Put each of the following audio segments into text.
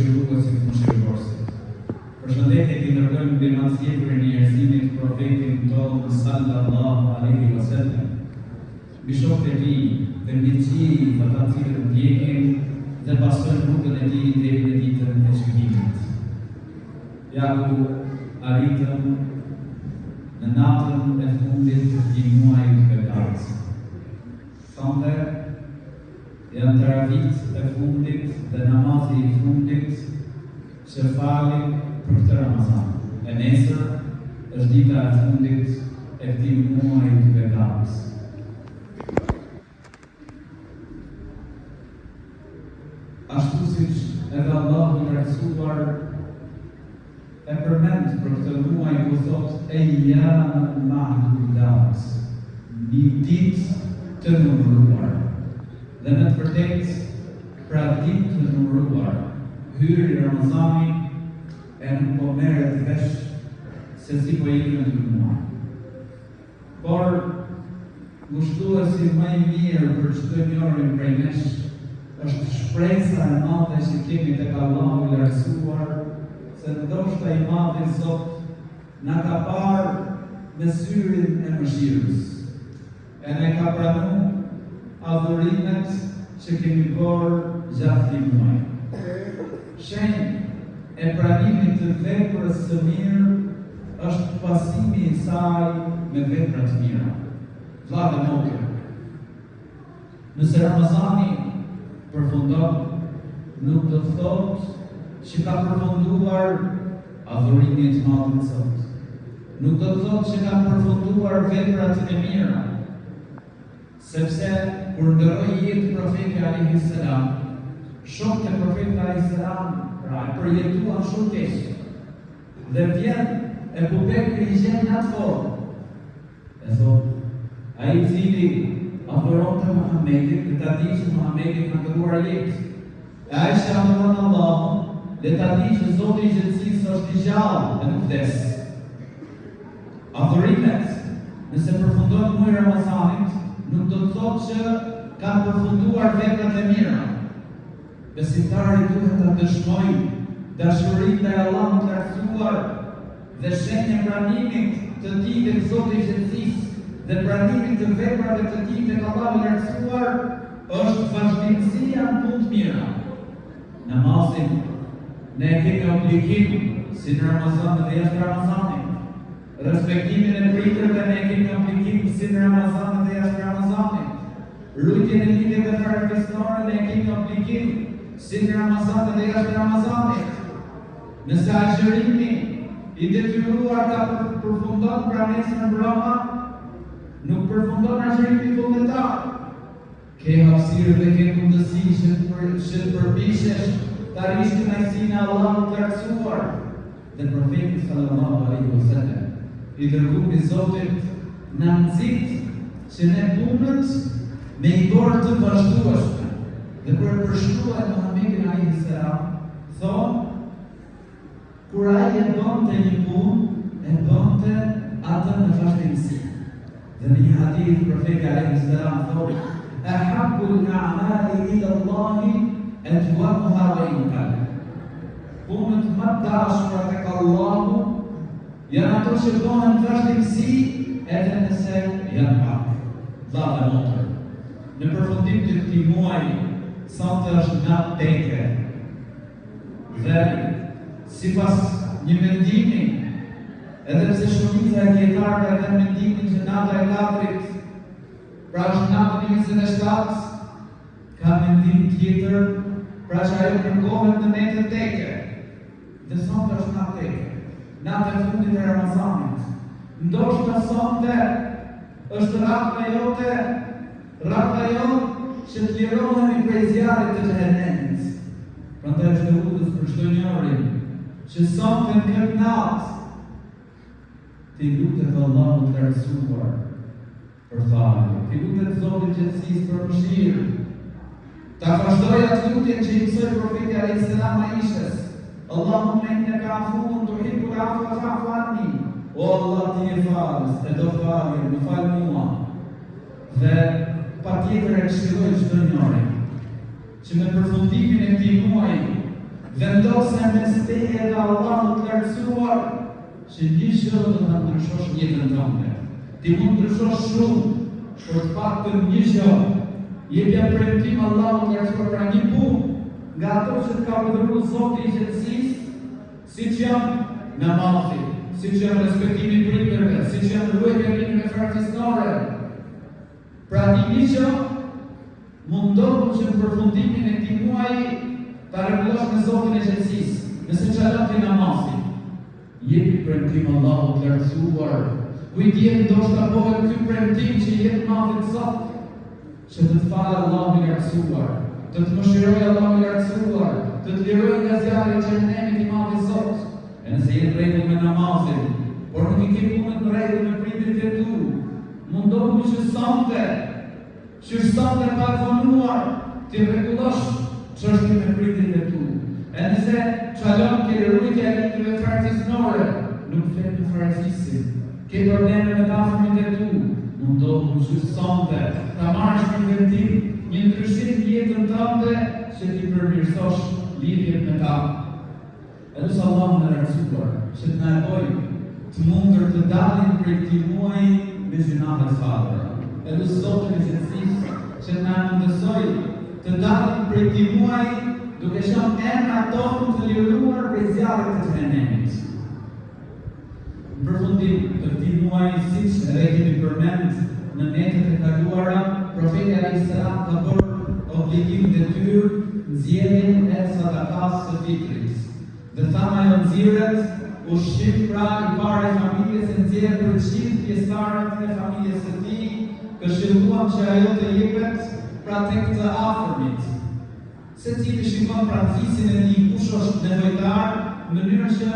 mëshiruesit mëshiruesit. Përshëndetje i dërgojmë dhe masje për njerëzimit profetin tonë sallallahu alaihi wasallam. Mbi shokët e tij dhe mbi qiejt ata të cilët ndjekin dhe pasojnë rrugën e tij deri në ditën e shkëmbimit. Ja ku arritëm në natën e fundit të muajit Begat. Sonte janë taravit e fundit dhe namazi i fundit që falim për këtë Ramazan. E nesër është dita e fundit e këtij muaji të Begat. Ashtu siç edhe Allahu i lartësuar e përmend për këtë muaj ku thot ayyaman ma'dudat, një ditë të numëruar. Dhe në të vërtetë, pra ditë të numëruar, hyri Ramazani e nuk po merret vesh se si po ikën ky muaj. Por ngushtuesi më i mirë për çdo njërin prej nesh është shpresa e madhe që kemi tek Allahu i lartësuar, se ndoshta i madhi Zot na ka parë me syrin e mëshirës, e ne ka pranuar adhurimet që kemi bërë gjatë këtij muaji. Shenjë e pranimit të veprës së mirë është pasimi i saj me vepra të mira. Vëlla dhe motra, nëse Ramazani përfundon, nuk do të thotë që ka përfunduar adhurimi i madh të Zotit. Nuk do të thotë që ka përfunduar veprat e mira, sepse kur ndroi jetë profeti alayhi salam, shokët e profetit alayhi salam pra e përjetuan shumë keq. Dhe vjen Ebu Bekri i gjen në atë formë. E thotë, ai i cili adhuronte Muhamedit, dhe ta di që Muhamedi ka dëruar jetë. E ai që adhuron Allahun, dhe ta di që Zoti i gjithësisë është i gjallë dhe nuk vdes. Adhurimet, nëse përfundon muaji Ramazanit, nuk do të thotë që kanë përfunduar veprat e mira. Besimtari duhet ta dëshmojë dashurinë ndaj Allahut të lartësuar dhe shenjë pranimit të tij tek Zoti i gjithësisë dhe pranimit të veprave të tij tek Allahu i lartësuar është vazhdimësia në punë të mira. Namazin ne kemi obligim si në Ramazan dhe jashtë Ramazanit. Respektimin e prindërve ne kemi obligim si në Ramazan dhe jashtë Ramazanit. Rujtjen e lidhjeve festorë ne kemi obligim si në Ramazan dhe jashtë Ramazanit. Nëse agjërimi i detyruar ka përfundon pra nesër në broma, nuk përfundon agjërimi vullnetar. Ke hapësirë dhe ke mundësi që të përpishesh të arrish kënaqësinë e Allahut të lartësuar. Dhe profeti sallallahu alaihi wasallam, i dërguar i Zotit, na nxit që ne punët me i bërë të vazhdueshme. Dhe kur e përshkruaj Muhamedit alayhi salam, thonë, kur ai e bënte një punë, e bënte atë në vazhdimsi. Dhe në një hadith profeti alayhi salam thotë, ahabbul a'mali ila Allahi adwamuha wa in qalla. Punët më të dashura tek Allahu janë ato që bëhen vazhdimsi edhe nëse janë pak. Vëlla dhe motra, në përfundim të këtij muaji, sonte është natë teke. Dhe sipas një mendimi, edhe pse shumica e dietarëve kanë mendimin që nata e katërt, pra është nata e 27, ka mendim tjetër, pra që ajo kërkohet në netën teke. Dhe sonte është natë teke, nata e fundit e Ramazanit. Ndoshta sonte është rrafta jote, rrafta jote që të lirohemi prej zjarrit të xhenemit. Prandaj është e udhës për çdo njeri që sonte në këtë natë ti lutet Allahut të lartësuar për falje, ti lutet Zotit gjithësisë për mëshirë. Ta vazhdoj atë lutjen që i mësoi profeti alayhi salam Aishës. Allahumma innaka afuwwun tuhibbul afwa fa'fu anni. O Allah, ti je falës, e do falje, më fal mua. Dhe patjetër e këshilloj çdo njeri që me përfundimin e këtij muaji Vendose mes teje dhe Allahut të lartësuar, që një gjë do ta ndryshosh jetën tënde. Ti mund të ndryshosh shumë, por të paktën një gjë. Jepja premtim Allahut të lartësuar pra një punë nga ato që të ka urdhëruar Zoti i gjithësisë, siç janë namazi, siç janë respektimi i prindërve, siç janë ruajtja e ligjeve fertisnore. Pra një gjë mundohu që në përfundimin e këtij muaji ta rregullosh me Zotin e gjithësisë. Nëse çalon ti namazin, jepi premtim Allahut të lartësuar. Kujtje ndoshta bëhet ky premtim që jetë madhët sot, që të të falë Allahu i lartësuar, të të mëshirojë Allahu i lartësuar, të të lirojë nga zjarri i xhenemit i madh i Zot. E nëse je në rregull me namazin, por nuk i ke punën në rregull me prindërit e tu, mundohu që sonte pa vonuar, ti rregullosh çështjen me prindërit e tu. E nëse çalon ke rrugë e ligjeve fertisnore, nuk flet në farësisin, ke probleme me afërmit e tu, mundohu që sonte ta marrësh një vendim, një ndryshim në jetën tënde që ti përmirësosh lidhjet me ta. Elus Allahu në lartësuar, që të na bëjë të mundur të dalim prej këtij muaji me gjunahe të fadra. Elus Zotin e gjithësisë që na mundësoj të dalim prej këtij muaji duke qenë emra tonë të liruar prej zjarrit të xhenemit. Në përfundim të këtij muaji, siç edhe kemi përmend në netët e kaluara, profeti alayhis salam ka bërë obligim detyrë nxjerrjen e sadakas së fitrit. Dhe thamë ajo nxirret ushqim pra i parë i familjes e nxjerrë për gjithë pjesëtarët e familjes së tij, këshilluam që ajo të jepet pra tek të afërmit. Secili shikon prakticinë e një kush është nevojtar në mënyrë që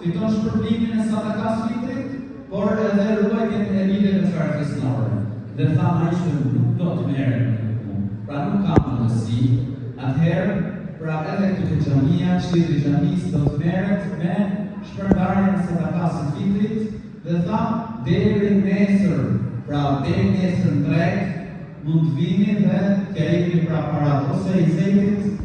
fiton shpërblimin e sadakas fitrit, por edhe ruajtjen e ligjeve fertisnore. Dhe thamë ai që nuk do të merret në punë, pra nuk ka mundësi, atëherë pra edhe këtu te xhamia, çliri i xhamisë do të merret me shpërndarjen e sadakas së fitrit, dhe thamë deri nesër, pra deri nesër në drek, mund të vini dhe t'ja jepni pra parat ose i zetit